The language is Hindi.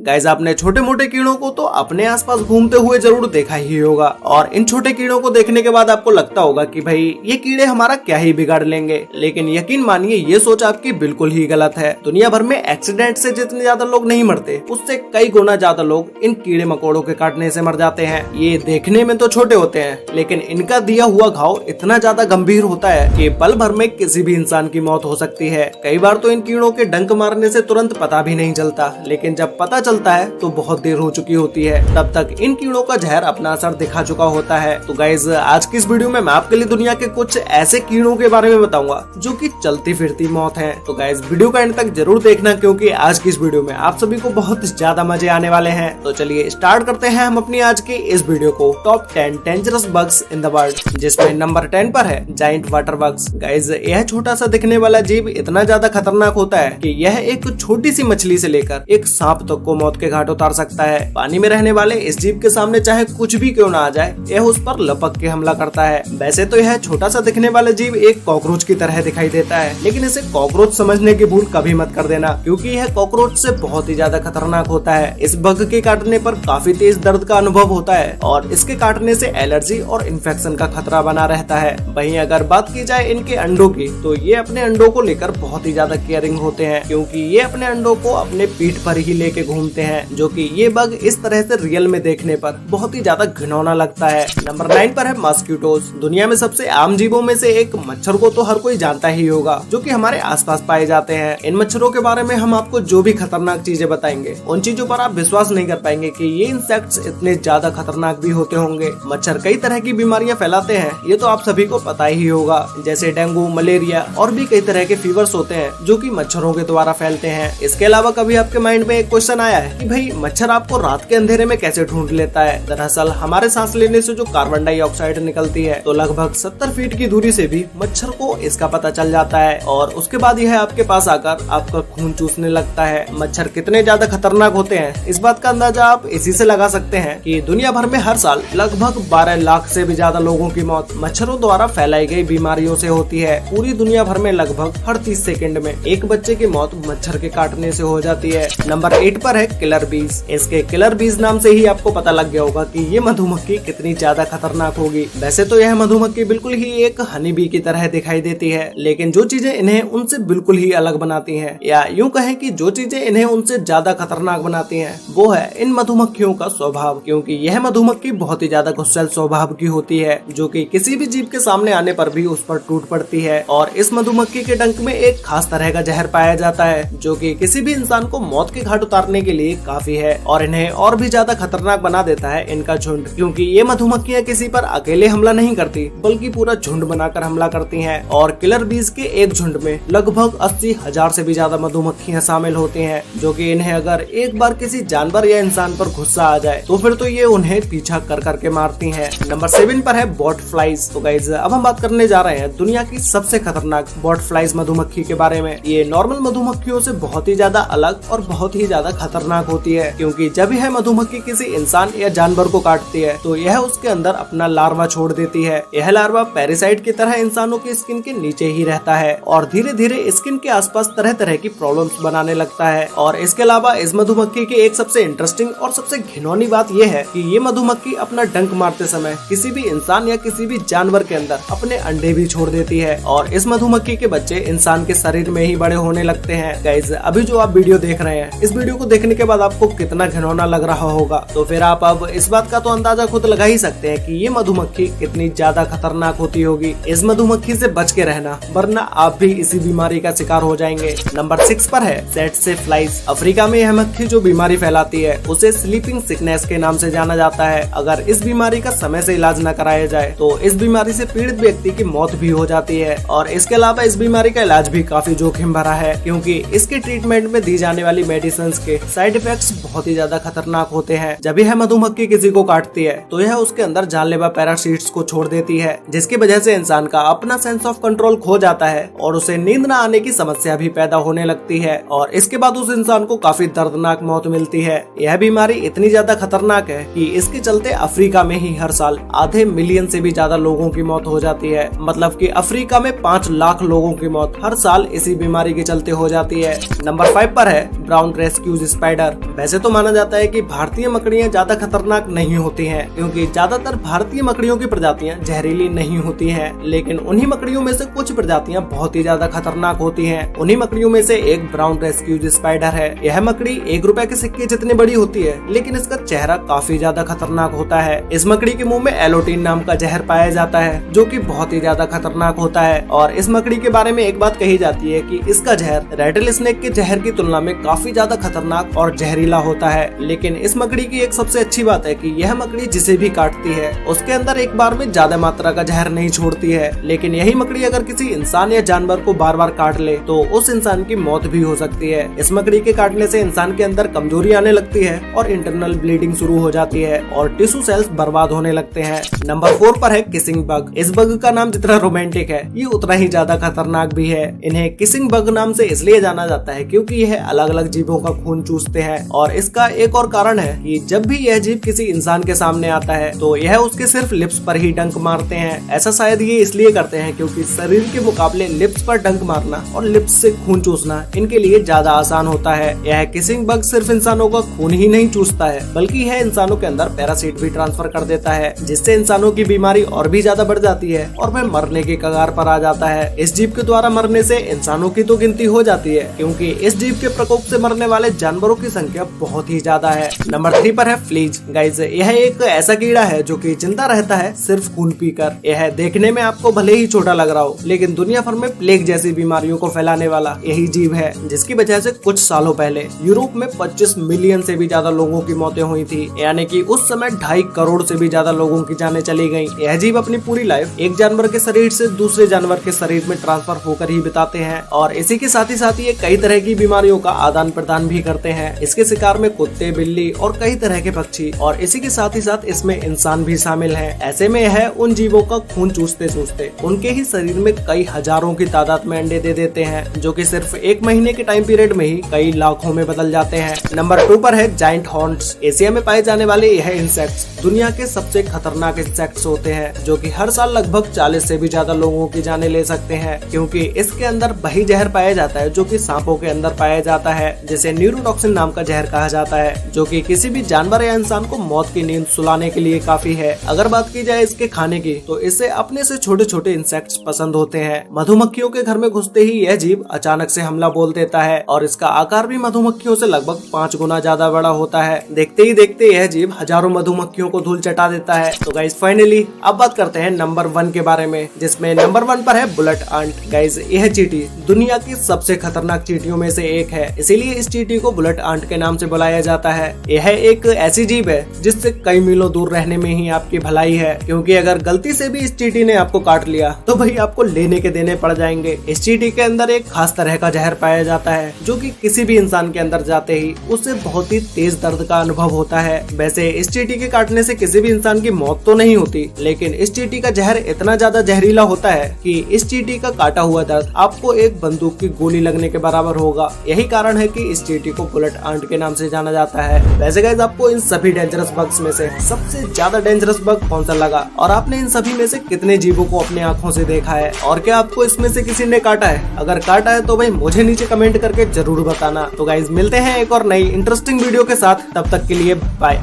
गाइस आपने छोटे मोटे कीड़ों को तो अपने आसपास घूमते हुए जरूर देखा ही होगा और इन छोटे कीड़ों को देखने के बाद आपको लगता होगा कि भाई ये कीड़े हमारा क्या ही बिगाड़ लेंगे, लेकिन यकीन मानिए ये सोच आपकी बिल्कुल ही गलत है। दुनिया भर में एक्सीडेंट से जितने ज्यादा लोग नहीं मरते उससे कई गुना ज्यादा लोग इन कीड़े मकोड़ों के काटने से मर जाते हैं। ये देखने में तो छोटे होते हैं लेकिन इनका दिया हुआ घाव इतना ज्यादा गंभीर होता है कि पल भर में किसी भी इंसान की मौत हो सकती है। कई बार तो इन कीड़ों के डंक मारने से तुरंत पता भी नहीं चलता, लेकिन जब पता चलता है तो बहुत देर हो चुकी होती है। तब तक इन कीड़ों का जहर अपना असर दिखा चुका होता है। तो गाइज आज की इस वीडियो में मैं आपके लिए दुनिया के कुछ ऐसे कीड़ों के बारे में बताऊंगा जो कि चलती फिरती मौत है। तो गाइज वीडियो का एंड तक जरूर देखना क्योंकि आज की इस वीडियो में आप सभी को बहुत ज्यादा मजे आने वाले हैं। तो चलिए स्टार्ट करते हैं हम अपनी आज की इस वीडियो को। Top 10 dangerous bugs in the world, जिसमें नंबर 10 पर है जायंट वाटर बग्स। गाइज यह छोटा सा दिखने वाला जीव इतना ज्यादा खतरनाक होता है कि यह एक छोटी सी मछली से लेकर एक सांप तक को मौत के घाट उतार सकता है। पानी में रहने वाले इस जीव के सामने चाहे कुछ भी क्यों ना आ जाए, यह उस पर लपक के हमला करता है। वैसे तो यह छोटा सा दिखने वाला जीव एक कॉकरोच की तरह दिखाई देता है, लेकिन इसे कॉकरोच समझने की भूल कभी मत कर देना क्योंकि यह कॉकरोच से बहुत ही ज्यादा खतरनाक होता है। इस बग के काटने पर काफी तेज दर्द का अनुभव होता है और इसके काटने से एलर्जी और इन्फेक्शन का खतरा बना रहता है। वहीं अगर बात की जाए इनके अंडों की, तो ये अपने अंडों को लेकर बहुत ही ज्यादा केयरिंग होते हैं क्योंकि ये अपने अंडों को अपने पीठ पर ही लेके घूमते हैं, जो कि ये बग इस तरह से रियल में देखने पर बहुत ही ज्यादा घिनौना लगता है। नंबर 9 पर है मॉस्किटोज। दुनिया में सबसे आम जीवों में से एक मच्छर को तो हर कोई जानता ही होगा, जो कि हमारे आसपास पाए जाते हैं। इन मच्छरों के बारे में हम आपको जो भी खतरनाक चीजें बताएंगे उन चीजों पर आप विश्वास नहीं कर पाएंगे कि ये इंसेक्ट्स इतने ज्यादा खतरनाक भी होते होंगे। मच्छर कई तरह की बीमारियां फैलाते हैं, ये तो आप सभी को पता ही होगा, जैसे डेंगू, मलेरिया और भी कई तरह के फीवर्स होते हैं जो कि मच्छरों के द्वारा फैलते हैं। इसके अलावा कभी आपके माइंड में एक क्वेश्चन आया है कि भाई मच्छर आपको रात के अंधेरे में कैसे ढूंढ लेता है? दरअसल हमारे सांस लेने से जो कार्बन डाइऑक्साइड निकलती है, तो लगभग 70 फीट की दूरी से भी मच्छर को इसका पता चल जाता है और उसके बाद यह आपके पास आकर आपका खून चूसने लगता है। मच्छर कितने ज्यादा खतरनाक होते हैं इस बात का अंदाजा आप इसी से लगा सकते हैं कि दुनिया भर में हर साल लगभग 12 लाख से भी ज्यादा लोगों की मौत मच्छरों द्वारा फैलाई गई बीमारियों से होती है। पूरी दुनिया भर में लगभग हर 30 सेकंड में एक बच्चे की मौत मच्छर के काटने से हो जाती है। नंबर 8 पर है किलर बीज। इसके किलर बीज नाम से ही आपको पता लग गया होगा कि ये मधुमक्खी कितनी ज्यादा खतरनाक होगी। वैसे तो यह मधुमक्खी बिल्कुल ही एक हनी बी की तरह दिखाई देती है, लेकिन जो चीजें इन्हें उनसे बिल्कुल ही अलग बनाती हैं, या यूं कहें कि जो चीजें इन्हें उनसे ज्यादा खतरनाक बनाती हैं, वो है इन मधुमक्खियों का स्वभाव। क्योंकि यह मधुमक्खी बहुत ही ज्यादा गुस्सैल स्वभाव की होती है, जो कि किसी भी जीव के सामने आने पर भी उस पर टूट पड़ती है। और इस मधुमक्खी के डंक में एक खास तरह का जहर पाया जाता है जो कि किसी भी इंसान को मौत के घाट उतारने के लिए काफी है। और इन्हें और भी ज्यादा खतरनाक बना देता है इनका झुंड, क्योंकि ये मधुमक्खियां किसी पर अकेले हमला नहीं करती बल्कि पूरा झुंड बनाकर हमला करती हैं। और किलर बीज के एक झुंड में लगभग 80,000 से भी ज्यादा मधुमक्खियां शामिल होती हैं, जो कि इन्हें अगर एक बार किसी जानवर या इंसान पर गुस्सा आ जाए तो फिर तो ये उन्हें पीछा कर करके मारती हैं। नंबर 7 पर है बॉट फ्लाइज। तो गाइस अब हम बात करने जा रहे हैं दुनिया की सबसे खतरनाक बॉट फ्लाइज मधुमक्खी के बारे में। ये नॉर्मल मधुमक्खियों से बहुत ही ज्यादा अलग और बहुत ही ज्यादा खतरनाक होती है, क्योंकि जब यह मधुमक्खी किसी इंसान या जानवर को काटती है तो यह उसके अंदर अपना लार्वा छोड़ देती है। यह लार्वा पैरासाइट की तरह इंसानों की स्किन के नीचे ही रहता है और धीरे धीरे स्किन के आसपास तरह तरह की प्रॉब्लम्स बनाने लगता है। और इसके अलावा इस मधुमक्खी की एक सबसे इंटरेस्टिंग और सबसे घिनौनी बात यह है कि ये मधुमक्खी अपना डंक मारते समय किसी भी इंसान या किसी भी जानवर के अंदर अपने अंडे भी छोड़ देती है और इस मधुमक्खी के बच्चे इंसान के शरीर में ही बड़े होने लगते हैं। गाइस अभी जो आप वीडियो देख रहे हैं, इस वीडियो को देखने के बाद आपको कितना घिनौना लग रहा होगा, तो फिर आप अब इस बात का तो अंदाजा खुद लगा ही सकते हैं कि ये मधुमक्खी कितनी ज्यादा खतरनाक होती होगी। इस मधुमक्खी से बच के रहना, वरना आप भी इसी बीमारी का शिकार हो जाएंगे। नंबर 6 पर है सेट्से फ्लाइज। अफ्रीका में यह मक्खी जो बीमारी फैलाती है उसे स्लीपिंग सिकनेस के नाम से जाना जाता है। अगर इस बीमारी का समय से इलाज न कराया जाए तो इस बीमारी से पीड़ित व्यक्ति की मौत भी हो जाती है। और इसके अलावा इस बीमारी का इलाज भी काफी जोखिम भरा है, क्योंकि इसके ट्रीटमेंट में दी जाने वाली मेडिसिन के साइड इफेक्ट्स बहुत ही ज्यादा खतरनाक होते हैं। जब यह मधुमक्खी किसी को काटती है तो यह उसके अंदर जानलेवा पैरासाइट्स को छोड़ देती है, जिसकी वजह से इंसान का अपना सेंस ऑफ कंट्रोल खो जाता है और उसे नींद न आने की समस्या भी पैदा होने लगती है और इसके बाद उस इंसान को काफी दर्दनाक मौत मिलती है। यह बीमारी इतनी ज्यादा खतरनाक है कि इसके चलते अफ्रीका में ही हर साल आधे मिलियन से भी ज्यादा लोगों की मौत हो जाती है। मतलब कि अफ्रीका में 5 लाख लोगों की मौत हर साल इसी बीमारी के चलते हो जाती है। नंबर 5 पर है ब्राउन रेस्क्यूज स्पाइडर। स्पाइडर। वैसे तो माना जाता है कि भारतीय मकड़ियां ज्यादा खतरनाक नहीं होती हैं, क्योंकि ज्यादातर भारतीय मकड़ियों की प्रजातियां जहरीली नहीं होती हैं, लेकिन उन्हीं मकड़ियों में से कुछ प्रजातियां बहुत ही ज्यादा खतरनाक होती हैं। उन्हीं मकड़ियों में से एक ब्राउन रेस्क्यूज स्पाइडर है। यह मकड़ी 1 रुपए के सिक्के जितनी बड़ी होती है, लेकिन इसका चेहरा काफी ज्यादा खतरनाक होता है। इस मकड़ी के मुंह में एलोटीन नाम का जहर पाया जाता है, जो कि बहुत ही ज्यादा खतरनाक होता है। और इस मकड़ी के बारे में एक बात कही जाती है कि इसका जहर रेटल स्नेक के जहर की तुलना में काफी ज्यादा खतरनाक और जहरीला होता है। लेकिन इस मकड़ी की एक सबसे अच्छी बात है कि यह मकड़ी जिसे भी काटती है उसके अंदर एक बार में ज्यादा मात्रा का जहर नहीं छोड़ती है। लेकिन यही मकड़ी अगर किसी इंसान या जानवर को बार बार काट ले तो उस इंसान की मौत भी हो सकती है। इस मकड़ी के काटने से इंसान के अंदर कमजोरी आने लगती है और इंटरनल ब्लीडिंग शुरू हो जाती है और टिश्यू सेल्स बर्बाद होने लगते हैं। नंबर 4 पर है किसिंग बग। इस बग का नाम जितना रोमांटिक है, ये उतना ही ज्यादा खतरनाक भी है। इन्हें किसिंग बग नाम से इसलिए जाना जाता है क्योंकि यह अलग अलग जीवों का खून चूसते हैं। और इसका एक और कारण है कि जब भी यह जीव किसी इंसान के सामने आता है तो यह उसके सिर्फ लिप्स पर ही डंक मारते हैं। ऐसा शायद ये इसलिए करते हैं क्योंकि शरीर के मुकाबले लिप्स पर डंक मारना और लिप्स से खून चूसना इनके लिए ज्यादा आसान होता है। यह किसिंग बग सिर्फ इंसानों का खून ही नहीं चूसता है, बल्कि यह इंसानों के अंदर पैरासाइट भी ट्रांसफर कर देता है, जिससे इंसानों की बीमारी और भी ज्यादा बढ़ जाती है और वह मरने के कगार पर आ जाता है। इस जीव के द्वारा मरने से इंसानों की तो गिनती हो जाती है, क्योंकि इस जीव के प्रकोप से मरने वाले जानवरों की संख्या बहुत ही ज्यादा है। नंबर 3 पर है फ्लीज। गाइस, यह एक ऐसा कीड़ा है जो कि जिंदा रहता है सिर्फ खून पीकर। यह देखने में आपको भले ही छोटा लग रहा हो, लेकिन दुनिया भर में प्लेग जैसी बीमारियों को फैलाने वाला यही जीव है, जिसकी वजह से कुछ सालों पहले यूरोप में 25 मिलियन से भी ज्यादा लोगों की मौतें हुई थी। यानी कि उस समय 2.5 करोड़ से भी ज्यादा लोगों की जानें चली गयी। यह जीव अपनी पूरी लाइफ एक जानवर के शरीर से दूसरे जानवर के शरीर में ट्रांसफर होकर ही बिताते हैं और इसी के साथ ही ये कई तरह की बीमारियों का आदान प्रदान भी करते हैं। इसके शिकार में कुत्ते, बिल्ली और कई तरह के पक्षी और इसी के साथ ही साथ इसमें इंसान भी शामिल है। ऐसे में यह उन जीवों का खून चूसते चूसते उनके ही शरीर में कई हजारों की तादाद में अंडे दे देते हैं, जो कि सिर्फ 1 महीने के टाइम पीरियड में ही कई लाखों में बदल जाते हैं। नंबर 2 पर है जायंट हॉर्न्स। एशिया में पाए जाने वाले यह इंसेक्ट्स दुनिया के सबसे खतरनाक इंसेक्ट्स होते हैं, जो कि हर साल लगभग 40 से भी ज्यादा लोगों की जानें ले सकते हैं, क्योंकि इसके अंदर वही जहर पाया जाता है जो कि सांपों के अंदर पाया जाता है, जिसे न्यूरोटॉक्सिन नाम का जहर कहा जाता है, जो कि किसी भी जानवर या इंसान को मौत की नींद सुलाने के लिए काफी है। अगर बात की जाए इसके खाने की, तो इसे अपने से छोटे छोटे इंसेक्ट्स पसंद होते हैं। मधुमक्खियों के घर में घुसते ही यह जीव अचानक से हमला बोल देता है और इसका आकार भी मधुमक्खियों से लगभग 5 गुना ज्यादा बड़ा होता है। देखते ही देखते यह जीव हजारों मधुमक्खियों को धूल चटा देता है। तो गाइस, फाइनली अब बात करते हैं नंबर 1 के बारे में, जिसमें नंबर 1 पर है बुलेट आंट। गाइस, यह चींटी दुनिया की सबसे खतरनाक चींटियों में से एक है, इसीलिए इस चींटी को बुलेट आंट के नाम से बुलाया जाता है। यह एक ऐसी जीव है जिससे कई मीलों दूर रहने में ही आपकी भलाई है, क्योंकि अगर गलती से भी इस चींटी ने आपको काट लिया तो भाई आपको लेने के देने पड़ जाएंगे। इस चींटी के अंदर एक खास तरह का जहर पाया जाता है, जो कि किसी भी इंसान के अंदर जाते ही उससे बहुत ही तेज दर्द का अनुभव होता है। वैसे इस चींटी के काटने से किसी भी इंसान की मौत तो नहीं होती, लेकिन इस चींटी का जहर इतना ज्यादा जहरीला होता है कि इस चींटी का काटा हुआ दर्द आपको एक बंदूक की गोली लगने के बराबर होगा। यही कारण है कि इस चींटी को बुलेट आंट के नाम से जाना जाता है। वैसे गाइस, आपको इन सभी डेंजरस बग्स में से सबसे ज्यादा डेंजरस बग कौन सा लगा, और आपने इन सभी में से कितने जीवों को अपने आंखों से देखा है, और क्या आपको इसमें से किसी ने काटा है? अगर काटा है तो भाई मुझे नीचे कमेंट करके जरूर बताना। तो गाइस, मिलते हैं एक और नई इंटरेस्टिंग वीडियो के साथ, तब तक के लिए बाय।